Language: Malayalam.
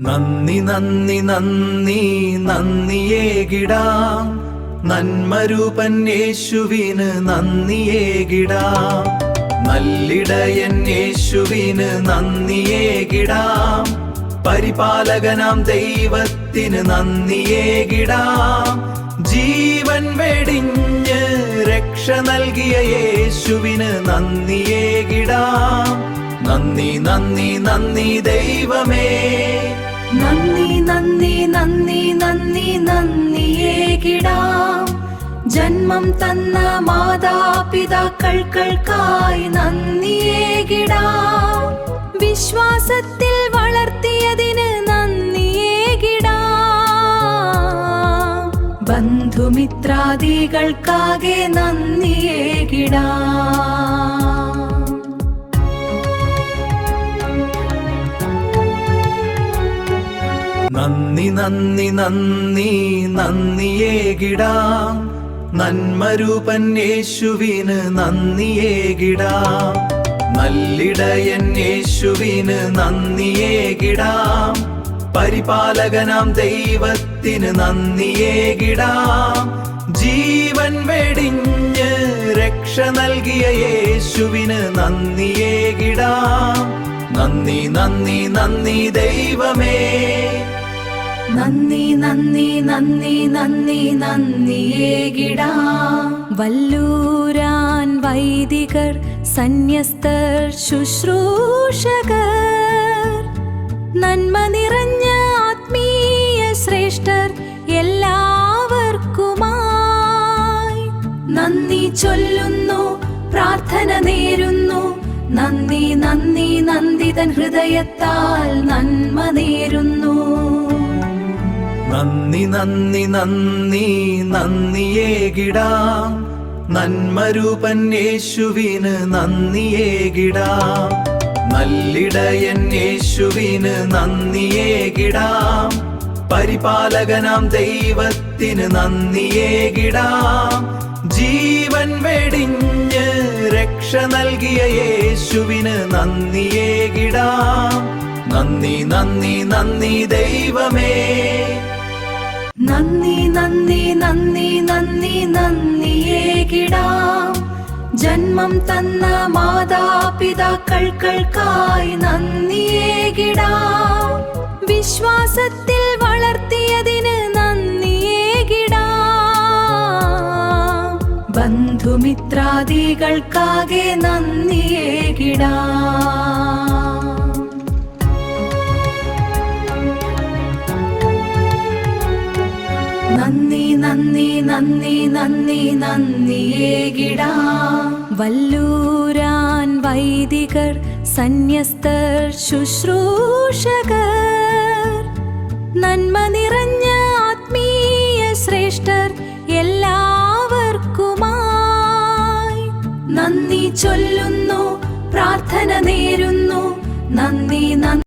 നന്ദി നന്ദി നന്ദി നന്ദിയേകിടാം, നന്മരൂപൻ യേശുവിന് നന്ദിയേകിടാം. നല്ലിടയൻ യേശുവിന് നന്ദിയേകിടാം, പരിപാലകനാം ദൈവത്തിന് നന്ദിയേകിടാം. ജീവൻ വെടിഞ്ഞ് രക്ഷ നൽകിയ യേശുവിന് നന്ദിയേകിടാം. നന്ദി നന്ദി നന്ദി ദൈവമേ, നന്ദി നന്ദി നന്ദി നന്ദി നന്ദിയേകിടാം. ജന്മം തന്ന മാതാപിതാക്കൾക്കായി നന്ദിയേകിടാം. വിശ്വാസത്തിൽ വളർത്തിയതിന് നന്ദിയേകിടാം. ബന്ധുമിത്രാദികൾക്കാകെ നന്ദിയേകിടാം. നന്ദി നന്ദി നന്ദി നന്ദിയേകിടാം, നന്മരൂപൻ യേശുവിന് നന്ദിയേകിടാം. നല്ലിടയൻ യേശുവിന് നന്ദിയേകിടാം, പരിപാലകനാം ദൈവത്തിന് നന്ദിയേകിടാം. ജീവൻ വെടിഞ്ഞ് രക്ഷ നൽകിയ യേശുവിന് നന്ദിയേകിടാം. നന്ദി നന്ദി നന്ദി ദൈവമേ, നന്ദി നന്ദി നന്ദി നന്ദി നന്ദിയേകിടാം. വല്ലൂരാൻ വൈദികർ, സന്യസ്തർ, ശുശ്രൂഷകർ, നന്മ നിറഞ്ഞ ആത്മീയ ശ്രേഷ്ഠർ എല്ലാവർക്കുമായി നന്ദി ചൊല്ലുന്നു, പ്രാർത്ഥന നേരുന്നു. നന്ദി നന്ദി നന്ദിതൻ ഹൃദയത്താൽ നന്മ നേരുന്നു. നന്ദി നന്ദി നന്ദി നന്ദിയേകിടാം, നന്മരൂപൻ യേശുവിന് നന്ദിയേകിടാം. നല്ലിടയൻ യേശുവിന് നന്ദിയേകിടാം, പരിപാലകനാം ദൈവത്തിന് നന്ദിയേകിടാം. ജീവൻ വെടിഞ്ഞ് രക്ഷ നൽകിയ യേശുവിന് നന്ദിയേകിടാം. നന്ദി നന്ദി നന്ദി ദൈവമേ, നന്ദി നന്ദി നന്ദി നന്ദി നന്ദിയേകിടാം. ജന്മം തന്ന മാതാപിതാക്കൾക്കായി നന്ദിയേകിടാം. വിശ്വാസത്തിൽ വളർത്തിയതിന് നന്ദിയേകിടാം. ബന്ധുമിത്രാദികൾക്കാകെ നന്ദിയേകിടാം. നന്ദി നന്ദി നന്ദി നന്ദി നന്ദിയേകിടാം. വല്ലൂരാൻ വൈദികർ, സന്യസ്തർ, ശുശ്രൂഷകർ, നന്മ നിറഞ്ഞ ആത്മീയ ശ്രേഷ്ഠർ എല്ലാവർക്കുമായി നന്ദി ചൊല്ലുന്നു, പ്രാർത്ഥന നേരുന്നു. നന്ദി നന്ദി